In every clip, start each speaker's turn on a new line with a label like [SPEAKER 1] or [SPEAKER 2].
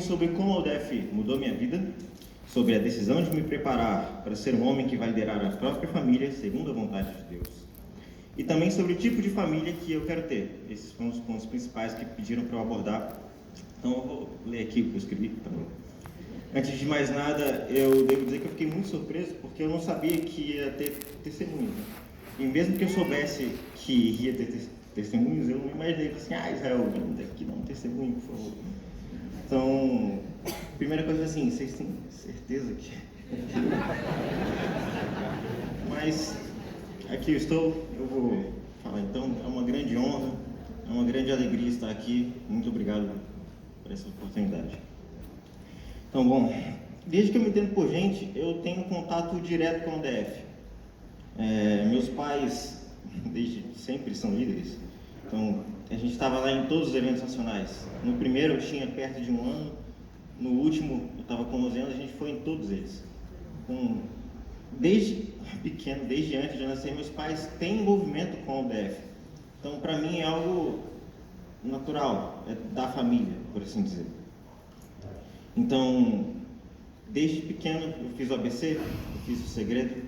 [SPEAKER 1] Sobre como a UDF mudou minha vida, sobre a decisão de me preparar para ser um homem que vai liderar a própria família segundo a vontade de Deus. E também sobre o tipo de família que eu quero ter. Esses foram os pontos principais que pediram para eu abordar. Então eu vou ler aqui o que eu escrevi também. Antes de mais nada, eu devo dizer que eu fiquei muito surpreso porque eu não sabia que ia ter testemunhos. Né? E mesmo que eu soubesse que ia ter testemunhos, eu não imaginei assim, Israel, vem daqui dá um testemunho, por favor. Então, primeira coisa assim, vocês têm certeza que... Mas, aqui eu estou, eu vou falar então, é uma grande honra, é uma grande alegria estar aqui, muito obrigado por essa oportunidade. Então, bom, desde que eu me entendo por gente, eu tenho contato direto com o DF. Meus pais, desde sempre, são líderes, então a gente estava lá em todos os eventos nacionais. No primeiro eu tinha perto de 1 ano, no último eu estava com 11 anos, a gente foi em todos eles. Então, desde pequeno, desde antes de eu nascer, meus pais têm envolvimento com o DF. Então, para mim é algo natural, é da família, por assim dizer. Então, desde pequeno eu fiz o ABC, eu fiz o Segredo,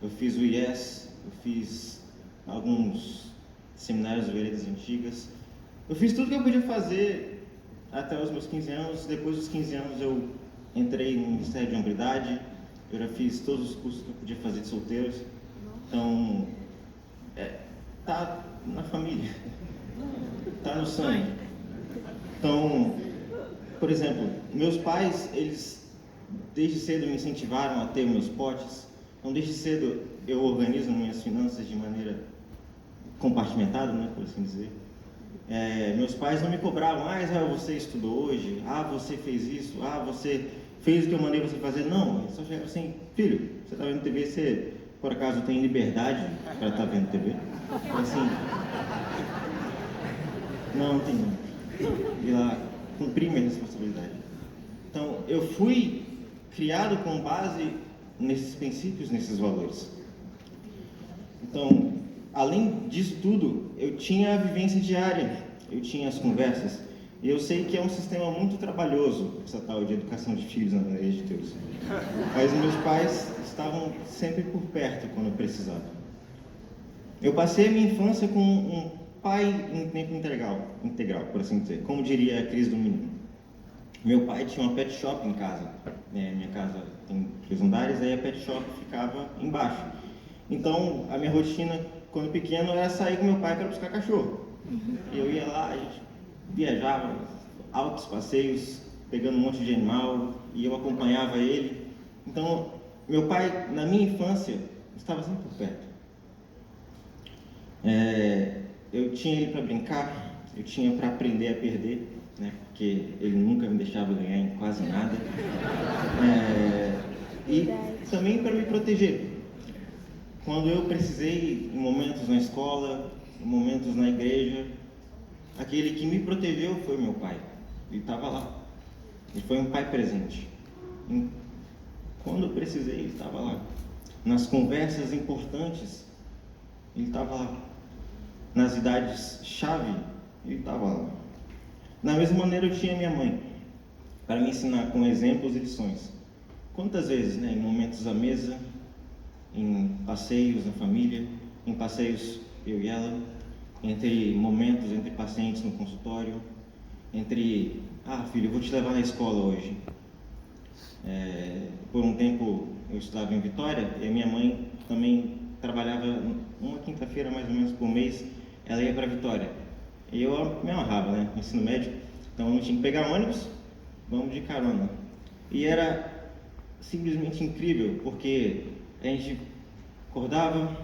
[SPEAKER 1] eu fiz o IES, eu fiz alguns seminários de veredas antigas. Eu fiz tudo que eu podia fazer até os meus 15 anos. Depois dos 15 anos eu entrei no Ministério de Hombridade. Eu já fiz todos os cursos que eu podia fazer de solteiros. Então, tá na família, tá no sangue. Então, por exemplo, meus pais, eles desde cedo me incentivaram a ter meus potes. Então, desde cedo eu organizo minhas finanças de maneira compartimentada, né, por assim dizer. Meus pais não me cobravam, você estudou hoje, você fez isso, você fez o que eu mandei você fazer. Não, eles só chegaram assim, filho, você está vendo TV, você por acaso tem liberdade para estar vendo TV? Assim, não tem não. E lá, cumpri minha responsabilidade. Então, eu fui criado com base nesses princípios, nesses valores. Então, além disso tudo, eu tinha a vivência diária, eu tinha as conversas, e eu sei que é um sistema muito trabalhoso, essa tal de educação de filhos na igreja de Deus. Mas meus pais estavam sempre por perto quando eu precisava. Eu passei a minha infância com um pai em tempo integral, por assim dizer, como diria a Cris do Menino. Meu pai tinha uma pet shop em casa, minha casa tem 3 andares, aí a pet shop ficava embaixo. Então, a minha rotina, quando pequeno, era sair com meu pai para buscar cachorro. Eu ia lá, a gente viajava, altos passeios, pegando um monte de animal, e eu acompanhava ele. Então, meu pai, na minha infância, estava sempre por perto. Eu tinha ele para brincar, eu tinha para aprender a perder, né, porque ele nunca me deixava ganhar em quase nada. E também para me proteger. Quando eu precisei, em momentos na escola, em momentos na igreja, aquele que me protegeu foi meu pai. Ele estava lá. Ele foi um pai presente. Quando eu precisei, ele estava lá. Nas conversas importantes, ele estava lá. Nas idades-chave, ele estava lá. Da mesma maneira, eu tinha minha mãe, para me ensinar com exemplos e lições. Quantas vezes, em momentos à mesa, em passeios na família, em passeios eu e ela, entre momentos entre pacientes no consultório, entre, filho, eu vou te levar na escola hoje. Por um tempo eu estudava em Vitória e a minha mãe também trabalhava uma quinta-feira mais ou menos por mês, ela ia para Vitória. E eu me amarrava, no ensino médio, então eu não tinha que pegar ônibus, vamos de carona. E era simplesmente incrível, porque a gente acordava,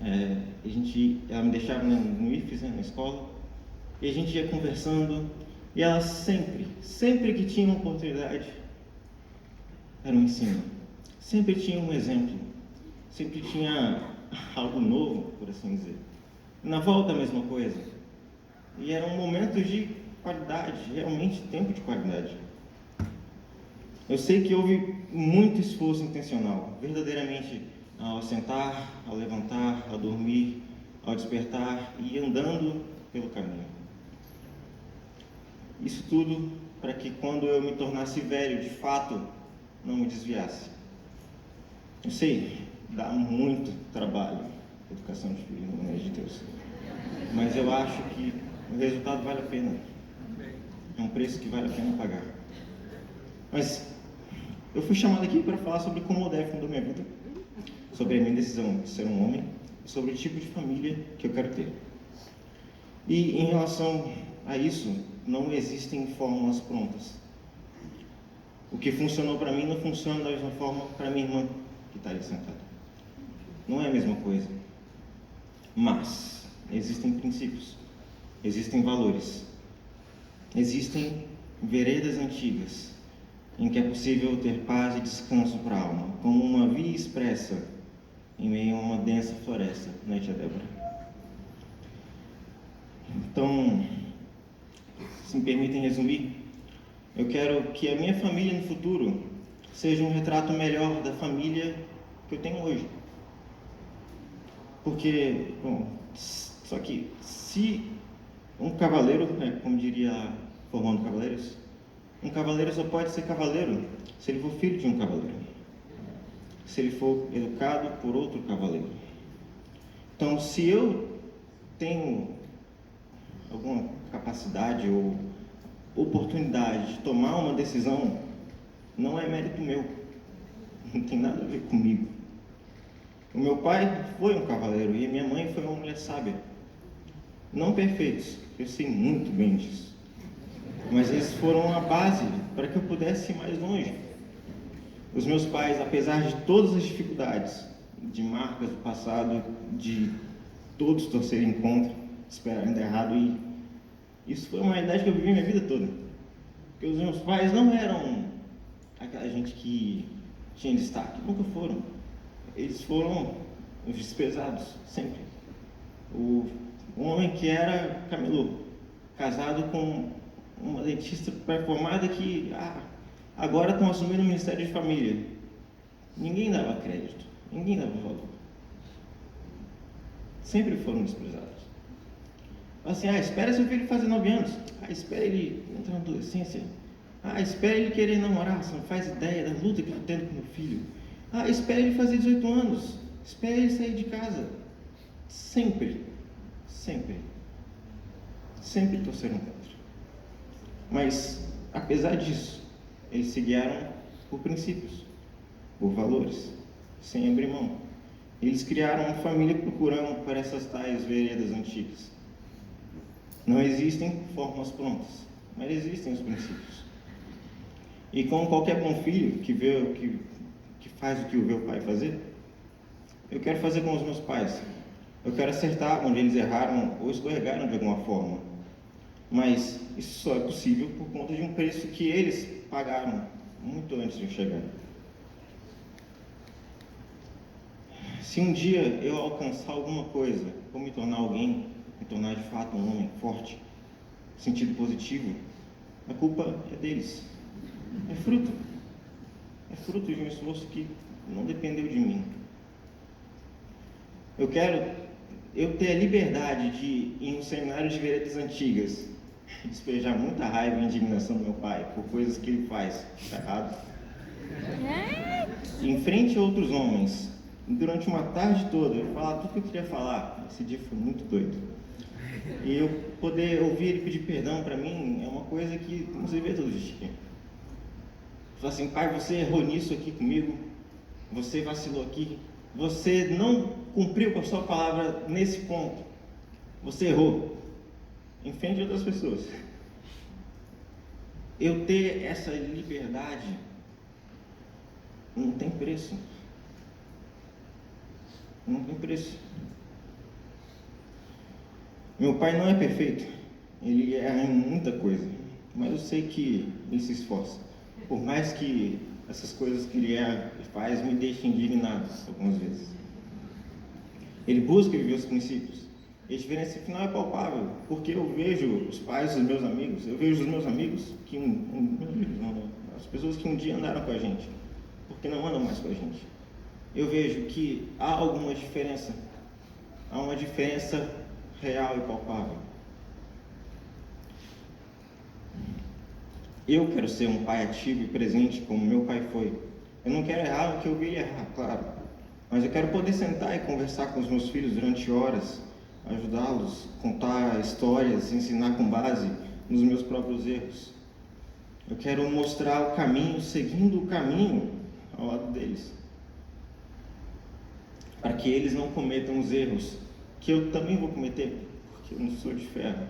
[SPEAKER 1] ela me deixava no IFES, na escola, e a gente ia conversando, e ela sempre que tinha uma oportunidade, era um ensino, sempre tinha um exemplo, sempre tinha algo novo, por assim dizer. Na volta a mesma coisa, e eram momentos de qualidade, realmente tempo de qualidade. Eu sei que houve muito esforço intencional, verdadeiramente, ao sentar, ao levantar, ao dormir, ao despertar e andando pelo caminho. Isso tudo para que quando eu me tornasse velho, de fato, não me desviasse. Eu sei, dá muito trabalho a educação de filho, no nome de Deus. Mas eu acho que o resultado vale a pena. É um preço que vale a pena pagar. Mas eu fui chamado aqui para falar sobre como o Odef mudou minha vida, sobre a minha decisão de ser um homem, e sobre o tipo de família que eu quero ter. E em relação a isso, não existem fórmulas prontas. O que funcionou para mim não funciona da mesma forma para minha irmã, que está ali sentada. Não é a mesma coisa. Mas existem princípios, existem valores, existem veredas antigas em que é possível ter paz e descanso para a alma, como uma via expressa em meio a uma densa floresta, não é, tia Débora? Então, se me permitem resumir, eu quero que a minha família no futuro seja um retrato melhor da família que eu tenho hoje. Porque, bom, só que se um cavaleiro, como diria Formando Cavaleiros, um cavaleiro só pode ser cavaleiro se ele for filho de um cavaleiro, se ele for educado por outro cavaleiro. Então, se eu tenho alguma capacidade ou oportunidade de tomar uma decisão, não é mérito meu, não tem nada a ver comigo. O meu pai foi um cavaleiro e a minha mãe foi uma mulher sábia. Não perfeitos, eu sei muito bem disso. Mas eles foram a base para que eu pudesse ir mais longe. Os meus pais, apesar de todas as dificuldades, de marcas do passado, de todos torcerem contra, esperarem dar errado, e isso foi uma realidade que eu vivi minha vida toda. Porque os meus pais não eram aquela gente que tinha destaque, nunca foram. Eles foram os desprezados, sempre. O homem que era camelô, casado com uma dentista pré-formada que agora estão assumindo o Ministério de Família. Ninguém dava crédito, ninguém dava valor. Sempre foram desprezados. Assim, espera seu filho fazer 9 anos. Espera ele entrar na adolescência. Espera ele querer namorar, você não faz ideia da luta que eu estou tendo com meu filho. Espera ele fazer 18 anos. Espera ele sair de casa. Sempre torceram contra. Mas, apesar disso, eles se guiaram por princípios, por valores, sem abrir mão. Eles criaram uma família procurando por essas tais veredas antigas. Não existem fórmulas prontas, mas existem os princípios. E como qualquer bom filho que faz o que vê o pai fazer, eu quero fazer com os meus pais. Eu quero acertar onde eles erraram ou escorregaram de alguma forma. Mas isso só é possível por conta de um preço que eles pagaram muito antes de eu chegar. Se um dia eu alcançar alguma coisa, ou me tornar alguém, me tornar de fato um homem forte, no sentido positivo, a culpa é deles. É fruto de um esforço que não dependeu de mim. Eu quero ter a liberdade de ir em um seminário de veredas antigas, despejar muita raiva e indignação do meu pai por coisas que ele faz errado, em frente a outros homens, durante uma tarde toda, eu falar tudo que eu queria falar. Esse dia foi muito doido. E eu poder ouvir ele pedir perdão, para mim, é uma coisa que não se vê todo dia. Falar assim, pai, você errou nisso aqui comigo, você vacilou aqui, você não cumpriu com a sua palavra nesse ponto, você errou, em frente de outras pessoas. Eu ter essa liberdade não tem preço. Não tem preço. Meu pai não é perfeito, ele erra em muita coisa, mas eu sei que ele se esforça. Por mais que essas coisas que ele erra e faz me deixem indignado algumas vezes. Ele busca viver os princípios. E a diferença final é palpável, porque eu vejo os pais dos meus amigos, eu vejo os meus amigos, as pessoas que um dia andaram com a gente, porque não andam mais com a gente. Eu vejo que há alguma diferença, há uma diferença real e palpável. Eu quero ser um pai ativo e presente como meu pai foi. Eu não quero errar o que eu vi ele errar, claro. Mas eu quero poder sentar e conversar com os meus filhos durante horas, ajudá-los, contar histórias, ensinar com base nos meus próprios erros. Eu quero mostrar o caminho, seguindo o caminho ao lado deles, para que eles não cometam os erros que eu também vou cometer, porque eu não sou de ferro.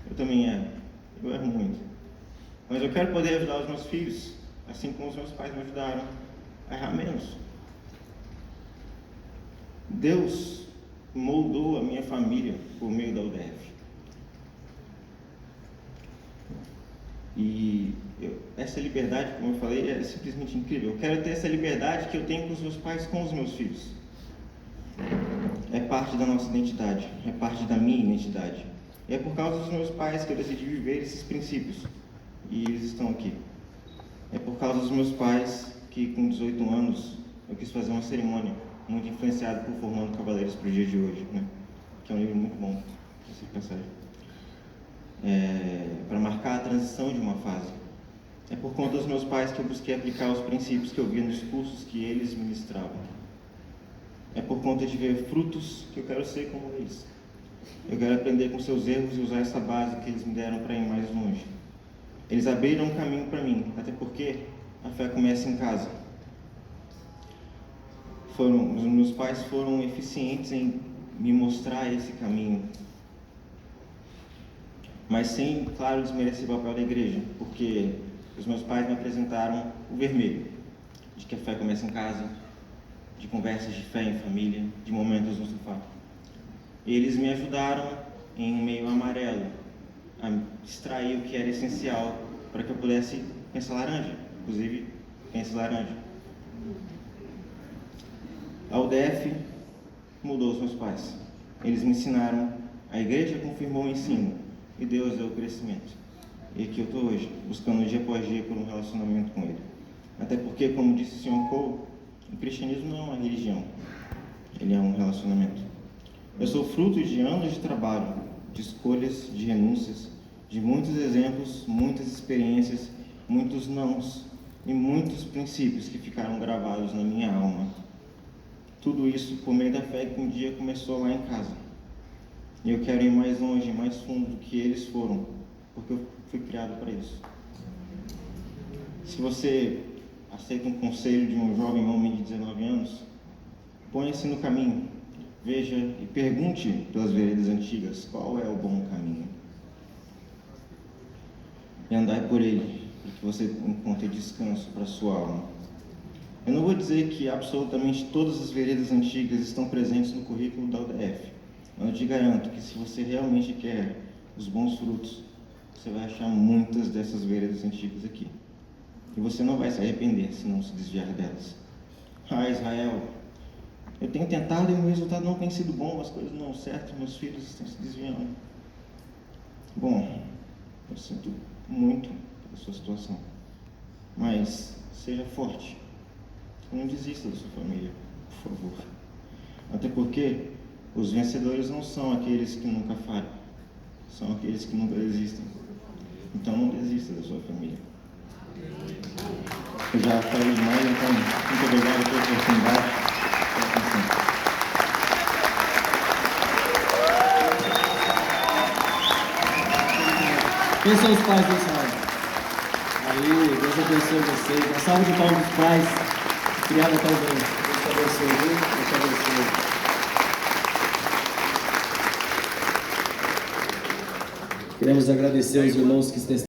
[SPEAKER 1] Eu também erro. Eu erro muito. Mas eu quero poder ajudar os meus filhos, assim como os meus pais me ajudaram a errar menos. Deus moldou a minha família por meio da UDF. E essa liberdade, como eu falei, é simplesmente incrível. Eu quero ter essa liberdade que eu tenho com os meus pais, com os meus filhos. É parte da nossa identidade, é parte da minha identidade. E é por causa dos meus pais que eu decidi viver esses princípios. E eles estão aqui. É por causa dos meus pais que, com 18 anos, eu quis fazer uma cerimônia muito influenciada por Formando Cavaleiros para o dia de hoje, né? Que é um livro muito bom, essa passagem. Para marcar a transição de uma fase. É por conta dos meus pais que eu busquei aplicar os princípios que eu via nos cursos que eles ministravam. É por conta de ver frutos que eu quero ser como eles. Eu quero aprender com seus erros e usar essa base que eles me deram para ir mais longe. Eles abriram um caminho para mim, até porque a fé começa em casa. Os meus pais foram eficientes em me mostrar esse caminho, mas sem, claro, desmerecer o papel da igreja, porque os meus pais me apresentaram o vermelho, de que a fé começa em casa, de conversas de fé em família, de momentos no sofá. Eles me ajudaram em um meio amarelo, a extrair o que era essencial para que eu pudesse pensar laranja, inclusive pense laranja. A UDF mudou os meus pais. Eles me ensinaram, a igreja confirmou o ensino e Deus deu o crescimento. E aqui eu estou hoje, buscando dia após dia por um relacionamento com Ele. Até porque, como disse o Sr. Cole, o cristianismo não é uma religião, ele é um relacionamento. Eu sou fruto de anos de trabalho, de escolhas, de renúncias, de muitos exemplos, muitas experiências, muitos nãos e muitos princípios que ficaram gravados na minha alma. Tudo isso por meio da fé que um dia começou lá em casa. E eu quero ir mais longe, mais fundo do que eles foram, porque eu fui criado para isso. Se você aceita um conselho de um jovem homem de 19 anos, ponha-se no caminho, veja e pergunte pelas veredas antigas qual é o bom caminho. E andai por ele, para que você encontre descanso para a sua alma. Eu não vou dizer que absolutamente todas as veredas antigas estão presentes no currículo da UDF, mas eu te garanto que se você realmente quer os bons frutos, você vai achar muitas dessas veredas antigas aqui. E você não vai se arrepender se não se desviar delas. Ah, Israel, eu tenho tentado e o resultado não tem sido bom, as coisas não dão certo, meus filhos estão se desviando. Bom, eu sinto muito pela sua situação, mas seja forte. Não desista da sua família, por favor. Até porque os vencedores não são aqueles que nunca falham, são aqueles que nunca desistem. Então não desista da sua família. Eu já falei demais, então muito obrigado pela oportunidade.
[SPEAKER 2] Quem são os pais desse lado? Aí, Deus abençoe vocês. Uma salva de palmas dos pais. Criada tão bem. Deus te abençoe, viu? Deus te abençoe. Queremos agradecer aos irmãos que estão